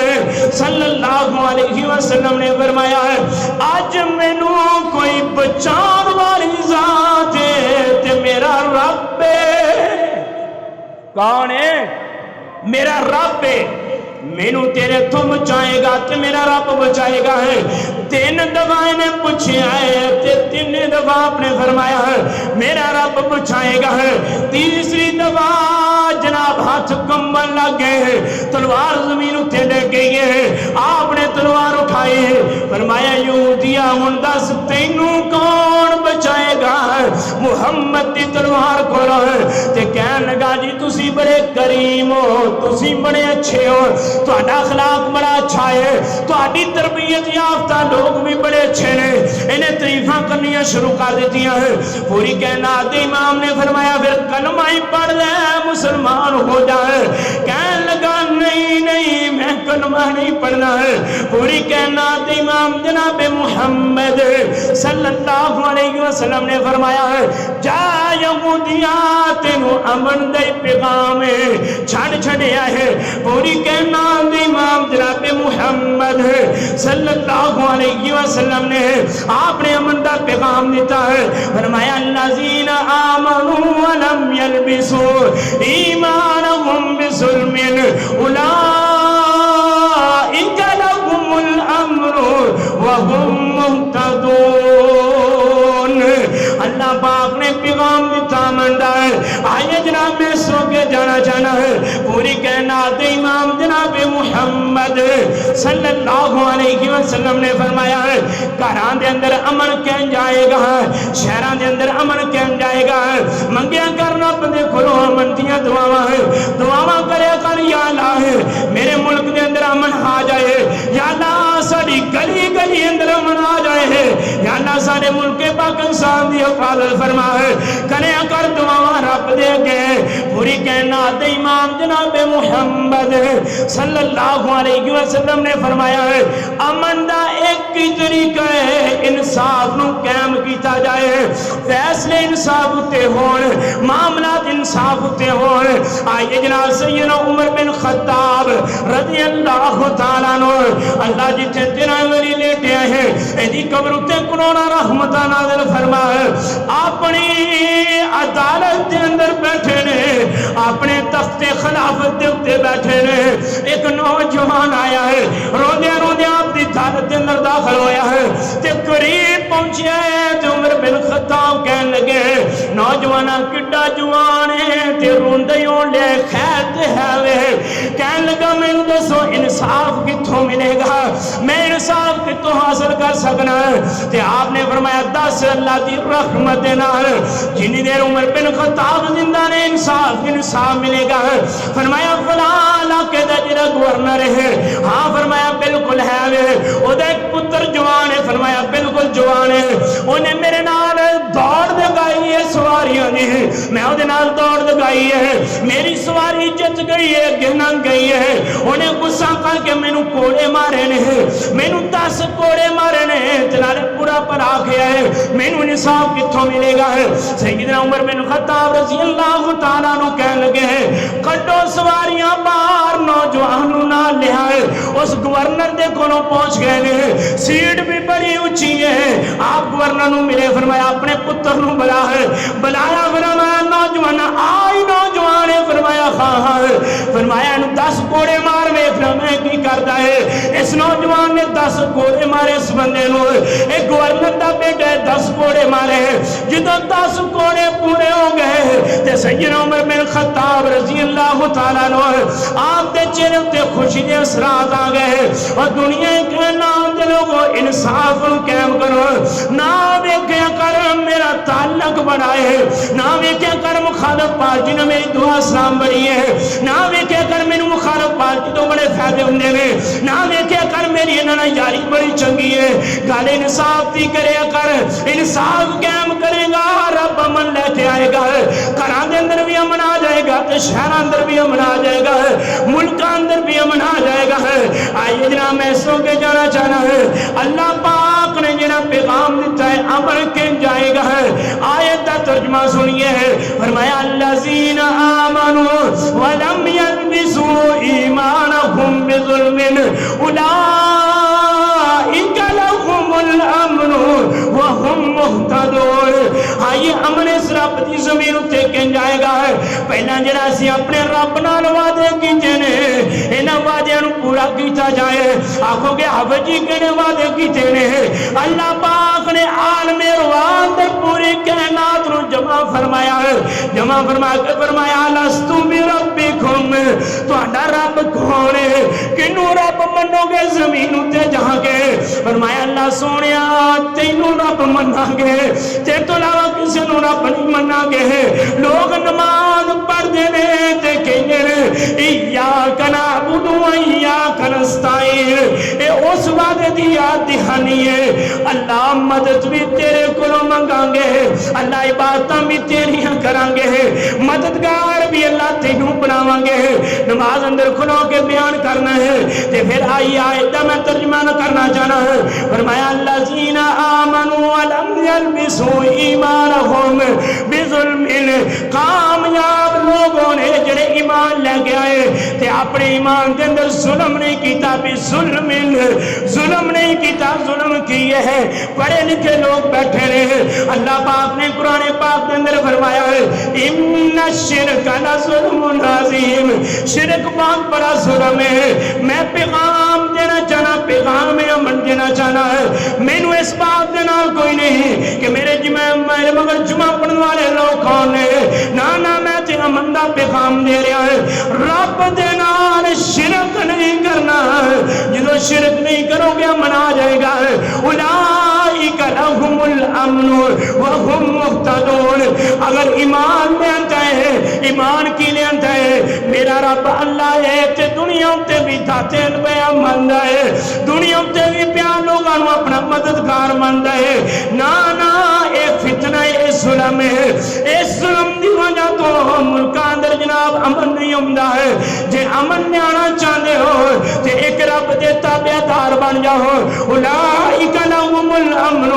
صلی اللہ علیہ وسلم نے فرمایا ہے آج مینوں کوئی بچان والی ذات ہے تے میرا رب ہے کون ہے میرا رب ہے مینوں تیرے تو بچائے گا تے میرا رب بچائے گا ہے تین دفعہ نے پوچھے آئے تے تین دفعہ آپ نے فرمایا ہے میرا رب بچائے گا ہے تیسری دفعہ جناب ہاتھ کمبل لگ گئے ہیں تلوار زمین اٹھے لے گئی ہے آپ نے تلوار اٹھائی ہے فرمایا یہودیا ہن دس تینوں کون بچائے گا محمد دی تلوار کھولو ہے تے کہنے لگا جی تسی بڑے کریم ہو تسی بڑے اچھے ہو تہاڈا اخلاق بڑا اچھا ہے تہاڈی تربیت یافتہ لوگ بھی بڑے اچھے نے انہیں تعریفاں کرنیاں شروع کر دیتی ہیں پوری کائنات امام نے فرمایا پھر کلمہ ہی پڑھ لے مسلمان ہو جائے کہنے لگا نہیں نہیں میں کلمہ نہیں پڑھنا ہے پوری کائنات امام جناب محمد صلی اللہ علیہ وسلم نے فرمایا ہے جا یہودیات نو امن دے پیغام چھڑ چھڑیا ہے پوری کائنات امام جناب محمد صلی اللہ علیہ وسلم نے آپ نے امن دا پیغام دیتا ہے فرمایا الذین آمنوا ولم یلبسوا ایمانہم بظلم اولئک لهم الامر وهم مہتدون اللہ پاک نے پیغام دیتا منڈا ہے آئیے جناب میں سو کے جانا جانا ہے پوری کائنات امام جناب محمد صلی اللہ علیہ وسلم نے فرمایا ہے گھران دے اندر امن کہن جائے گا شہران دے اندر امن کہن جائے گا منگیا کرنا بندے کھلو امن دیا دعاواں کرے کر یا اللہ میرے ملک دے اندر امن آ جائے یا اللہ ساری گلی گلی اندر امن آ جائے یا اللہ سارے ملک پاکستان دی حفاظت فرما ہے کرے کر دعاواں رب دے گئے پوری کائنات امام جناب محمد صلی اللہ علیہ وسلم نے فرمایا ہے امن دا ایک ہی طریقہ ہے انصاف نو قائم کیتا جائے فیصلے انصاف اتے ہون معاملات انصاف اتے ہون آئیے جناب سیدنا عمر بن خطاب رضی اللہ تعالیٰ عنہ اللہ جتنے تیرہ وری لیٹے ہیں ایدی قبر اتے کرونا رحمتہ نازل فرما ہے اپنی عدالت دے اندر بیٹھے نے اپنے تخت خلافت دے اتے بیٹھے نے ایک نوجوان آیا ہے روندے روندے آپ دی عدالت دے اندر داخل ہویا ہے تے قریب پہنچیا ہے تے عمر بن خطاب کہن لگے نوجوانہ کڈا جوان ہے تے روندے ہون لے خیر تے ہے وے کہن لگا مینوں دسو انصاف کتھوں ملے گا میں انصاف کتھوں حاصل کر سکنا تے آپ نے فرمایا دس اللہ دی رحمت نال جنی دیر عمر بن خطاب زندہ نے انصاف ملے گا فرمایا فلاں علاقے دا جڑا گورنر ہے ہاں فرمایا بالکل ہے وے او دا ایک پتر جوان ہے فرمایا بالکل جوان ہے انہیں میرے نال دوڑ لگائی ہے سواریاں نے میں او دے نال دوڑ لگائی ہے میری سواری جت گئی ہے گنا گئی ہے انہیں غصہ کر کے مینوں کوڑے مارے نے مینوں 10 کوڑے مارے نے تلارے پورا پر آ گیا ہے مینوں انصاف کتھوں ملے گا سیدنا عمر بن خطاب رضی اللہ تعالیٰ عنہ کہنے لگے ہیں کڈو سواریاں باہر نوجوان نہ لے آئے اس گورنر دے کولوں پہنچ گئے نے سیٹ بھی بڑی اونچی ہے آپ گورنر نو ملے فرمایا اپنے پتر نو بلایا فرمایا نوجوان آئی نوجوان ہے فرمایا ہاں فرمایا 10 کوڑے مار ویکھنا میں کی کردا ہے اس نوجوان نے 10 کوڑے مارے اس بندے نو ایک گورنر دا بیٹا 10 کوڑے مارے جدوں 10 کوڑے پورے ہو گئے تے سیدنا عمر بن خطاب رضی اللہ تعالیٰ عنہ آپ دے چہرے تے خوشی دے اثرات آ گئے اور دنیا کے نام دے لوگوں انصاف نو قائم کرو نہ ویکھیا کر میرا تعلق بنائے نہ ویکھیا کر مخالف پارٹی نے میری دعا سلام بڑی ہے نہ ویکھیا کر مینوں مخالف پارٹی تو بڑے فائدے ہوندے نے نہ ویکھیا کر میری انہاں نال یاری بڑی چنگی ہے گل انصاف دی کریا کر انصاف قائم کرے گا رب امن لے کے آئے گا گھراں دے اندر بھی امن آ جائے گا تے شہراں اندر بھی امن آ جائے گا ملکاں اندر بھی امن آ جائے گا آئیے جناب میں سو کے جانا چاہنا ہے اللہ پاک نے جناب پیغام دیتا ہے امن کے جائے گا آیت کا ترجمہ سنیے فرمایا الذین آمنوا ولم یلبسوا ایمانہم بظلم اولئک لهم الامن وهم مہتدون آئیے امن اس رب دی زمین اتے کن جائے گا پہلا جڑا اسی اپنے رب نال وعدے کیتے نے انہاں وعدیاں نوں پورا کیتا جائے آکھو گے حبجی کنے وعدے کیتے نے اللہ پاک نے عالم روان دے پوری کائنات نوں جمع فرمایا فرمایا لستو بربکم تہاڈا رب کون ہے کنوں رب منو گے زمین اتے جا کے فرمایا اللہ سونیا تینوں رب منا گے تیرے تو علاوہ کسی نوں رب نہیں منا گے لوگ نماز پڑھتے ہیں تے کہندے نے ایاک نعبد و ایاک نستعین اے اس وعدے دی یاد دہانی ہے اللہ مدد بھی تیرے کولوں منگاں گے اللہ عبادتاں بھی تیریاں کراں گے مددگار بھی اللہ تینوں بناواں گے نماز اندر کھلو کے بیان کرنا ہے تے پھر آئی آیت دا میں ترجمہ نہ کرنا چاہنا ہے فرمایا الذین آمنوا ولم یلبسوا ایمانہم بظلم کامیاب لوگوں نے جڑے ایمان لے کے آئے تے اپنے ایمان دے اندر ظلم نہیں کیتا بھی ظلم نہیں کیتا ظلم کیے ہے پڑھے لکھے لوگ بیٹھے رہے اللہ پاک نے قرآن پاک دے اندر فرمایا ہے ان الشرک لظلم عظیم شرک بہت بڑا ظلم ہے میں پیغام دینا چاہنا پیغام امن دینا چاہنا ہے مینوں اس بات دے نال کوئی نہیں کہ میرے مگر جمعہ پڑھنے والے لوگ کون ہیں نہ میں تے امن دا پیغام دے رہا ہے رب دے نال شرک نہیں کرنا جدو شرک نہیں کرو گے امن آ جائے گا اولئک لهم الامن وهم مہتدون اگر ایمان لے آتا ہے ایمان کی لے آتا ہے میرا رب اللہ ہے تے دنیا تے بھی داتے پیا مندا ہے دنیا تے بھی پیا لوگاں نوں اپنا مددگار مندا ہے نا اے فتنہ اے ظلم ہے اس ظلم دی وجہ تو ملکاں اندر جناب امن نہیں ہوندا ہے جے امن لیانا چاہندے ہو تے ایک رب دے تابعدار بن جاؤ اولئک لهم الامن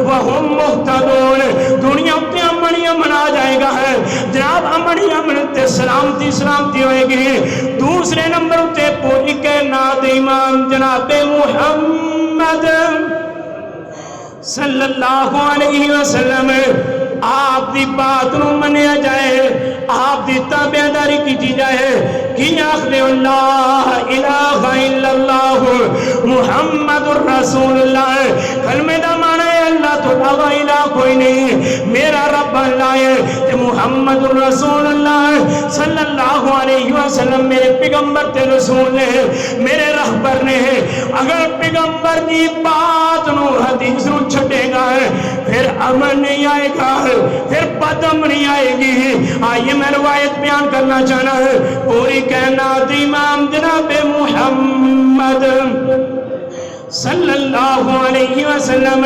وهم مہتدون دنیا تے امن ہی امن آ جائے گا ہے جناب امن ہی امن تے سلامتی ہوئے گی دوسرے نمبر تے پوری کائنات امام جناب محمد صلی اللہ علیہ وسلم آپ دی بات نو منیا جائے آپ دی تابعداری کی جائے کی آخر اللہ الہ الا اللہ محمد الرسول اللہ کلمہ دا معنی اللہ تو علاوہ الہ کوئی نہیں، میرا رب اللہ ہے تے محمد رسول اللہ صلی اللہ علیہ وسلم میرے پیغمبر تے رسول نے، میرے رہبر نے۔ اگر پیغمبر دی بات نو حدیث نو چھٹے گا پھر امن نہیں آئے گا، پھر بدم نہیں آئے گی۔ آئیے میں روایت بیان کرنا چاہنا ہے، پوری کائنات امام جناب محمد صلی اللہ علیہ وسلم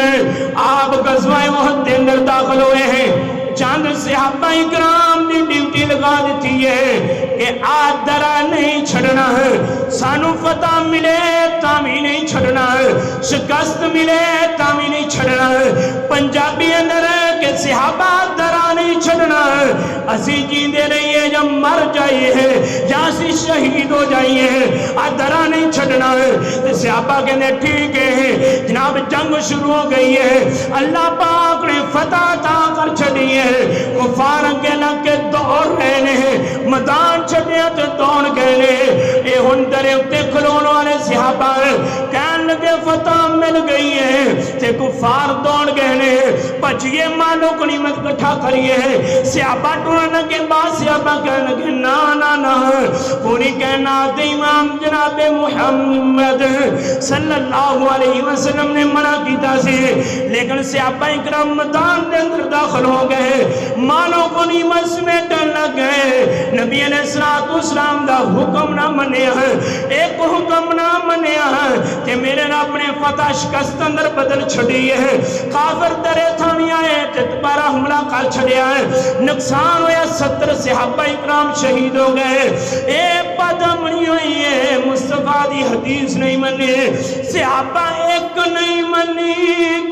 آپ غزوہ احد کے اندر داخل ہوئے ہیں۔ چند صحابہ اکرام دی ڈیوٹی لگا دیتی ہے کہ آج درا نہیں چھڑنا ہے، سانو فتح ملے تامی نہیں چھڑنا ہے، شکست ملے تامی نہیں چھڑنا ہے۔ پنجابی اندر ہے کہ صحابہ درا نہیں چھڑنا ہے، اسی جیندے رہیے یا مر جائیے ہیں یا اسی شہید ہو جائیے ہیں، آج درا نہیں چھڑنا ہے۔ تو صحابہ کہنے ٹھیک ہے جناب، جنگ شروع ہو گئی ہے، اللہ پاک نے فتح عطا کر چھڑی ہے، کفار کے لگے دوڑ رہے ہیں، میدان چھڑیا تو دوڑ گئے ہیں۔ اے ہن درے اتے کھلون والے صحابہ کہن لگے فتح مل گئی ہے، تے کفار دوڑ گئے ہیں، بچیے مالوں کو نعمت کٹھا کریے ہیں۔ صحابہ ٹورنے کے بعد صحابہ کہن لگے نا نا نا، پوری کائنات امام جناب محمد صلی اللہ علیہ وسلم نے منع کیتا سی، لیکن صحابہ اکرام میدان دے اندر داخل ہو گئے، مالوں کو نعمت سمیٹن لگ گئے۔ نبی علیہ السلام دا حکم نہ منیا ہے، ایک حکم نہ منیا ہے کہ میرے رب نے فتح شکست اندر بدل چھڑی ہے، کافر درے تھانی آئے تے دوبارہ حملہ کر چھڑیا ہے، نقصان ہویا، 70 صحابہ اکرام شہید ہو گئے۔ اے بدمنی ہوئی ہے، مصطفیٰ دی حدیث نہیں منی، صحابہ ایک نہیں منی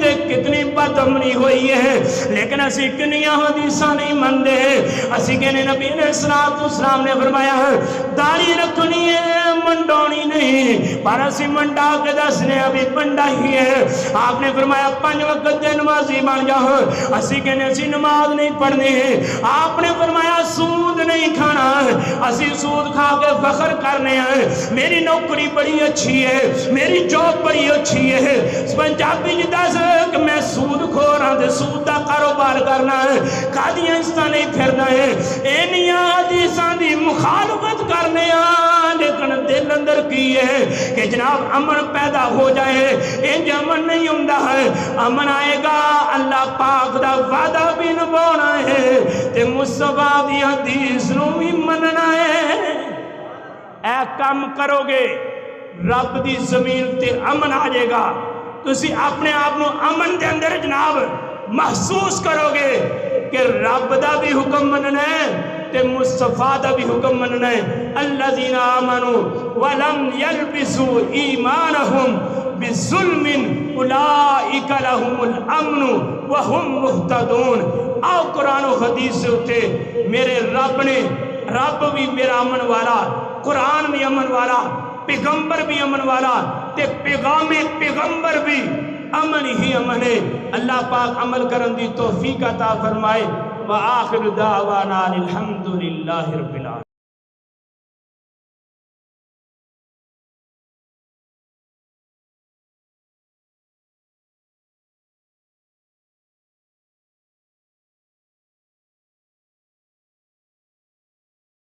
تے کتنی بدمنی ہوئی ہے، لیکن اسی کنیاں حدیثاں نہیں من دے۔ اسی کہنے نبی علیہ السلام نے فرمایا داڑھی رکھنی ہے منڈونی نہیں، پر اسی منڈا کے دسنے ابھی منڈا ہی ہے۔ آپ نے فرمایا 5 وقت دے نمازی بن جاؤ، اسی کہنے اسی نماز نہیں پڑھنی ہے۔ آپ نے فرمایا سود نہیں کھانا، اسی سود کھا کے فخر کرنے ہیں، میری نوکری بڑی اچھی ہے، میری جاب بڑی اچھی ہے۔ پنجابی جی دس کہ میں سود کھو رہا دے سود دا کاروبار کرنا ہے، قادیاں اس طرح نہیں پھرنا ہے، اینیاں حدیثاں دی مخالفت کرنے ہیں، لیکن دل اندر کی ہے کہ جناب امن پیدا ہو جائے، انج امن نہیں ہوندہ ہے۔ امن آئے گا اللہ پاک دا وعدہ بھی نبھانا ہے تے مصطفیٰ دی حدیث نو بھی مننا ہے۔ اے کام کرو گے رب دی زمین تے امن آ جائے گا، تو اسی اپنے آپ نو امن دے اندر جناب محسوس کرو گے کہ رب دا بھی حکم مننا ہے تے مصطفیٰ دا بھی حکم مننا ہے۔ الذین آمنوا ولم یلبسوا ایمانہم بظلم اولئک لہم الامن وہم مہتدون۔ آؤ قرآن و حدیث سے اٹھے، میرے رب بھی میرا امن والا، قرآن بھی امن والا، پیغمبر بھی امن والا تے پیغمبر بھی امن ہی امن ہے۔ اللہ پاک عمل کرن دی توفیق عطا فرمائے۔ وآخر دعوانا الحمدللہ رب العالمین۔